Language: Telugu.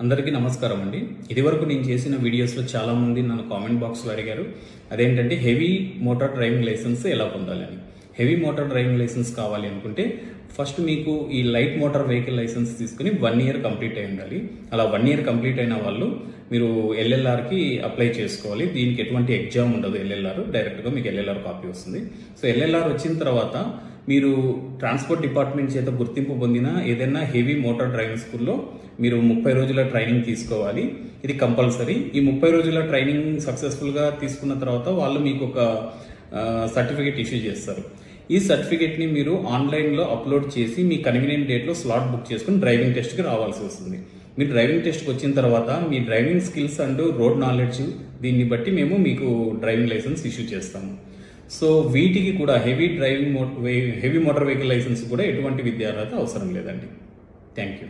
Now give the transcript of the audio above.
అందరికీ నమస్కారం అండి. ఇదివరకు నేను చేసిన వీడియోస్లో చాలా మంది నన్ను కామెంట్ బాక్స్లో అడిగారు, అదేంటంటే హెవీ మోటార్ డ్రైవింగ్ లైసెన్స్ ఎలా పొందాలని. హెవీ మోటార్ డ్రైవింగ్ లైసెన్స్ కావాలి అనుకుంటే ఫస్ట్ మీకు ఈ లైట్ మోటార్ వెహికల్ లైసెన్స్ తీసుకుని 1 ఇయర్ కంప్లీట్ అయి ఉండాలి. అలా 1 ఇయర్ కంప్లీట్ అయిన వాళ్ళు మీరు ఎల్ఎల్ఆర్కి అప్లై చేసుకోవాలి. దీనికి ఎటువంటి ఎగ్జామ్ ఉండదు. ఎల్ఎల్ఆర్ డైరెక్ట్గా మీకు ఎల్ఎల్ఆర్ కాపీ వస్తుంది. సో ఎల్ఎల్ఆర్ వచ్చిన తర్వాత మీరు ట్రాన్స్పోర్ట్ డిపార్ట్మెంట్ చేత గుర్తింపు పొందిన ఏదైనా హెవీ మోటార్ డ్రైవింగ్ స్కూల్లో మీరు 30 రోజుల ట్రైనింగ్ తీసుకోవాలి. ఇది కంపల్సరీ. ఈ 30 రోజుల ట్రైనింగ్ సక్సెస్ఫుల్గా తీసుకున్న తర్వాత వాళ్ళు మీకు ఒక సర్టిఫికేట్ ఇష్యూ చేస్తారు. ఈ సర్టిఫికేట్ని మీరు ఆన్లైన్లో అప్లోడ్ చేసి మీ కన్వీనియంట్ డేట్లో స్లాట్ బుక్ చేసుకుని డ్రైవింగ్ టెస్ట్కి రావాల్సి వస్తుంది. మీ డ్రైవింగ్ టెస్ట్కి వచ్చిన తర్వాత మీ driving skills and road knowledge దీన్ని బట్టి మేము మీకు డ్రైవింగ్ లైసెన్స్ ఇష్యూ చేస్తాము. సో వీటికి కూడా హెవీ మోటార్ వెహికల్ లైసెన్స్ కూడా ఎటువంటి విద్యార్హత అవసరం లేదండి. Thank you.